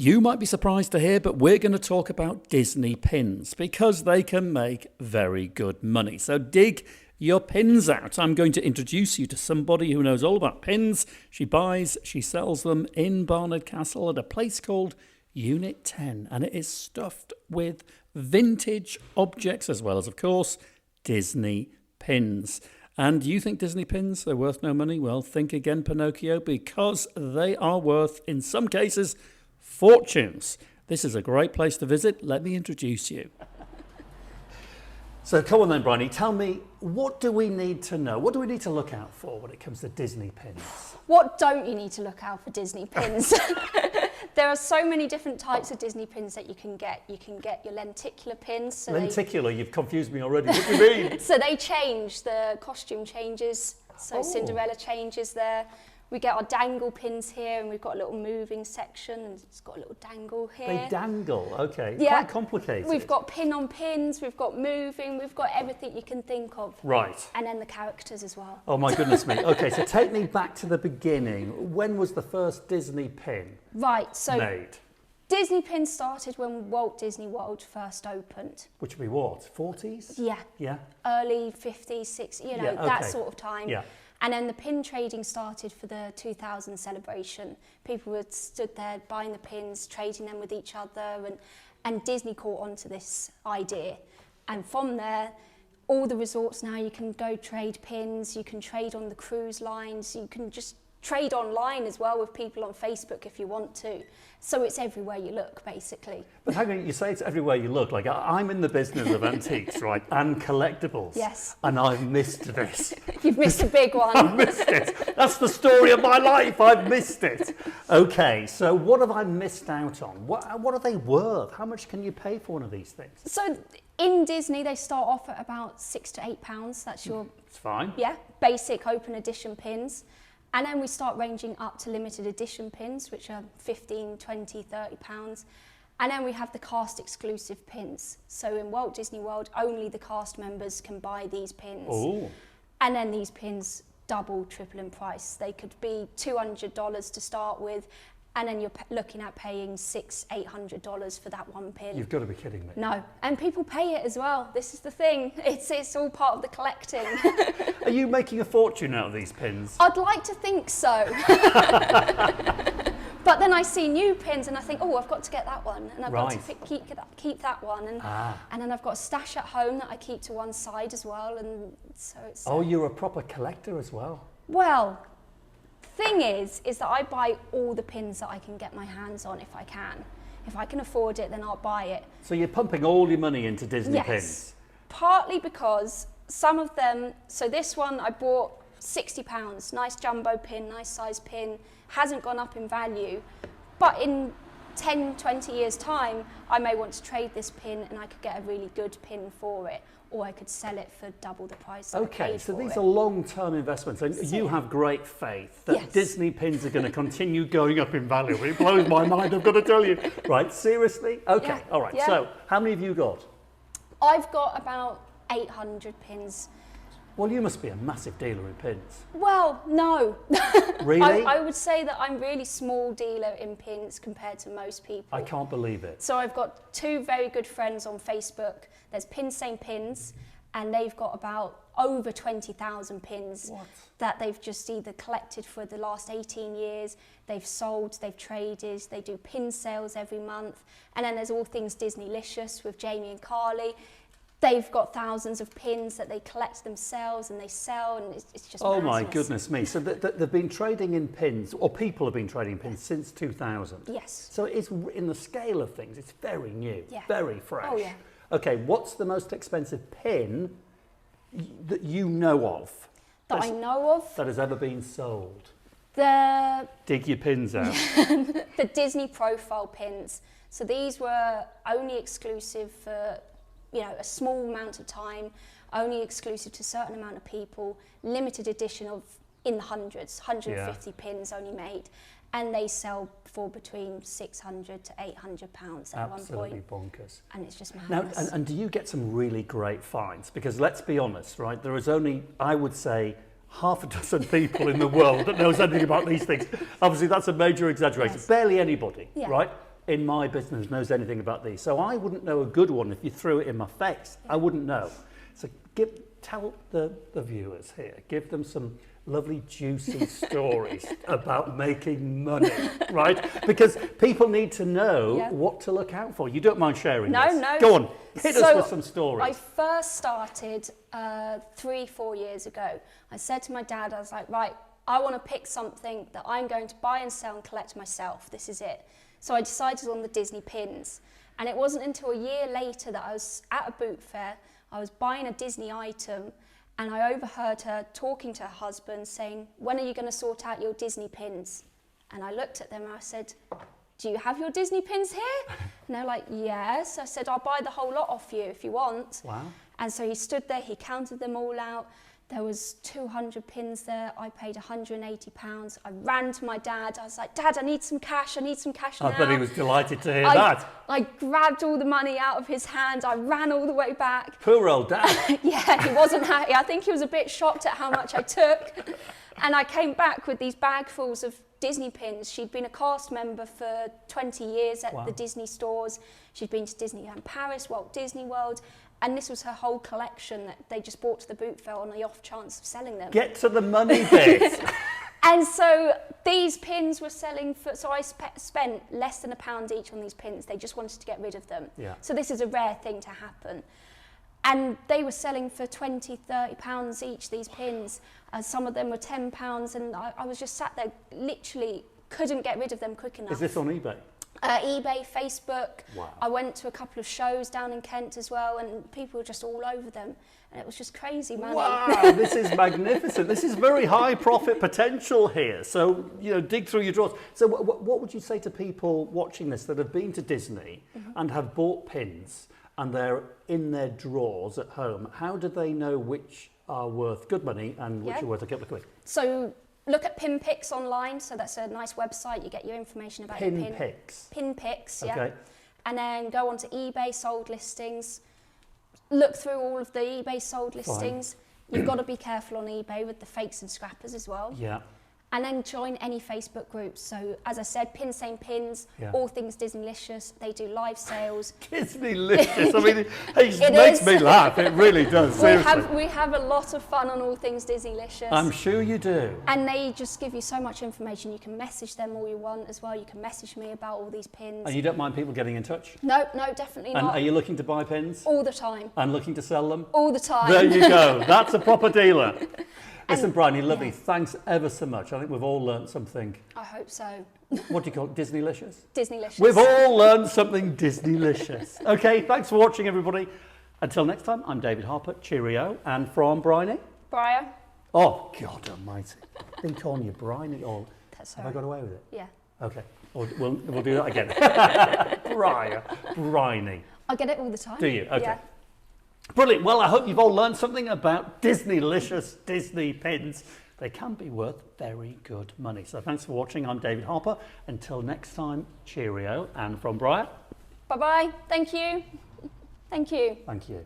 You might be surprised to hear, but we're going to talk about Disney pins because they can make very good money. So dig your pins out. I'm going to introduce you to somebody who knows all about pins. She sells them in Barnard Castle at a place called Unit 10, and it is stuffed with vintage objects as well as, of course, Disney pins. And you think Disney pins are worth no money? Well, think again, Pinocchio, because they are worth, in some cases, fortunes. This is a great place to visit. Let me introduce you. So come on then, Bryony, tell me, what do we need to know? What do we need to look out for when it comes to Disney pins? What don't you need to look out for Disney pins? There are so many different types of Disney pins that you can get. You can get your lenticular pins. So lenticular? You've confused me already. What do you mean? So they change, the costume changes. So Cinderella changes there. We get our dangle pins here, and we've got a little moving section, and it's got a little dangle here. They dangle, okay. Yeah. Quite complicated. We've got pin on pins, we've got moving, we've got everything you can think of. Right. And then the characters as well. Oh my goodness me. Okay, so take me back to the beginning. When was the first Disney pin made? Disney pin started when Walt Disney World first opened. Which would be what, 40s? Yeah. Yeah. Early 50s, 60s, that sort of time. Yeah. And then the pin trading started for the 2000 celebration. People were stood there buying the pins, trading them with each other, and Disney caught on to this idea. And from there, all the resorts now, you can go trade pins, you can trade on the cruise lines, you can just trade online as well with people on Facebook if you want to. So it's everywhere you look, basically. But how can you say it's everywhere you look? Like, I'm in the business of antiques, right, and collectibles. Yes. And I've missed this. You've missed a big one. I've missed it. That's the story of my life. I've missed it. Okay, so what have I missed out on? What are they worth? How much can you pay for one of these things? So in Disney, they start off at about £6 to £8. That's your... It's fine. Yeah, basic open edition pins. And then we start ranging up to limited edition pins, which are 15, 20, 30 pounds. And then we have the cast exclusive pins. So in Walt Disney World, only the cast members can buy these pins. Oh. And then these pins double, triple in price. They could be $200 to start with, and then you're looking at paying $600, $800 for that one pin. You've got to be kidding me. No, and people pay it as well. This is the thing. It's all part of the collecting. Are you making a fortune out of these pins? I'd like to think so. But then I see new pins and I think, oh, I've got to get that one, and I've got to keep that one, and then I've got a stash at home that I keep to one side as well, and so it's. Oh, you're a proper collector as well. Well, thing is that I buy all the pins that I can get my hands on if I can. If I can afford it, then I'll buy it. So you're pumping all your money into Disney pins? Partly because some of them, so this one I bought £60, nice jumbo pin, nice size pin, hasn't gone up in value, but in 10, 20 years time, I may want to trade this pin and I could get a really good pin for it, or I could sell it for double the price that I paid for it. Okay, so these are long-term investments, and you have great faith that Disney pins are going to continue going up in value. It blows my mind, I've got to tell you. Right, seriously? Okay, all right. So how many have you got? I've got about 800 pins. Well, you must be a massive dealer in pins. Well, no. Really? I would say that I'm really small dealer in pins compared to most people. I can't believe it. So I've got two very good friends on Facebook. There's Pins Same Pins, and they've got about over 20,000 pins that they've just either collected for the last 18 years, they've sold, they've traded, they do pin sales every month. And then there's all things Disneylicious with Jamie and Carly. They've got thousands of pins that they collect themselves and they sell, and it's just Oh madness. my goodness me. So they've been trading in pins, or people have been trading in pins since 2000? Yes. So it's, in the scale of things, it's very new, very fresh. Oh yeah. Okay, what's the most expensive pin that you know of? That I know of? That has ever been sold? Dig your pins out. The Disney profile pins. So these were only exclusive for a small amount of time, only exclusive to a certain amount of people, limited edition of in the hundreds, 150 pins only made, and they sell for between £600 to £800 at one point. Absolutely bonkers. And it's just madness. Now, and do you get some really great finds? Because let's be honest, right, there is only, I would say, half a dozen people in the world that knows anything about these things. Obviously, that's a major exaggeration. Barely anybody, right? in my business knows anything about these. So I wouldn't know a good one if you threw it in my face. I wouldn't know. So tell the viewers here, give them some lovely juicy stories about making money, right? Because people need to know what to look out for. You don't mind sharing this? No. Go on, hit us with some stories. I first started 3-4 years ago. I said to my dad, I was like, right, I want to pick something that I'm going to buy and sell and collect myself. This is it. So I decided on the Disney pins. And it wasn't until a year later that I was at a boot fair, I was buying a Disney item, and I overheard her talking to her husband saying, when are you going to sort out your Disney pins? And I looked at them and I said, do you have your Disney pins here? And they're like, yes. I said, I'll buy the whole lot off you if you want. Wow. And so he stood there, he counted them all out. There was 200 pins there. I paid £180. I ran to my dad. I was like, Dad, I need some cash. I need some cash now. I bet he was delighted to hear that. I grabbed all the money out of his hand. I ran all the way back. Poor old dad. Yeah, he wasn't happy. I think he was a bit shocked at how much I took. And I came back with these bagfuls of Disney pins. She'd been a cast member for 20 years at the Disney stores. She'd been to Disneyland Paris, Walt Disney World. And this was her whole collection that they just brought to the boot fair on the off chance of selling them. Get to the money bit. And so these pins were selling for, so I spent less than £1 each on these pins. They just wanted to get rid of them. Yeah. So this is a rare thing to happen. And they were selling for £20, £30 each, these pins. Some of them were £10, and I was just sat there, literally couldn't get rid of them quick enough. Is this on eBay? eBay, Facebook. Wow. I went to a couple of shows down in Kent as well, and people were just all over them. And it was just crazy money. Wow, this is magnificent. This is very high profit potential here. So, dig through your drawers. So what would you say to people watching this that have been to Disney and have bought pins and they're in their drawers at home? How do they know which are worth good money and which are worth a couple of quid? So look at Pin Picks online. So that's a nice website. You get your information about your pin. Pin Picks? Pin Picks, yeah. Okay. And then go onto eBay, sold listings. Look through all of the eBay sold listings. You've got to be careful on eBay with the fakes and scrappers as well. Yeah. And then join any Facebook groups. So, as I said, Pins Same Pins, all things Disneylicious. They do live sales. Disneylicious. I mean, it makes me laugh. It really does. Seriously. We have a lot of fun on all things Disneylicious. I'm sure you do. And they just give you so much information. You can message them all you want as well. You can message me about all these pins. And you don't mind people getting in touch? No, definitely not. And are you looking to buy pins? All the time. And looking to sell them? All the time. There you go. That's a proper dealer. Listen, Bryony, lovely. Thanks ever so much. I think we've all learned something. I hope so. What do you call it? Disneylicious? Disneylicious. We've all learned something Disneylicious. Okay, thanks for watching, everybody. Until next time, I'm David Harper. Cheerio. And from Bryony? Briar. Oh, God almighty. I've been calling you Bryony all... That's Have I got away with it? Yeah. Okay. We'll do that again. Briar. Bryony. I get it all the time. Do you? Okay. Yeah. Brilliant. Well, I hope you've all learned something about Disneylicious Disney pins. They can be worth very good money. So thanks for watching. I'm David Harper. Until next time, cheerio. And from Briar. Bye-bye. Thank you. Thank you. Thank you.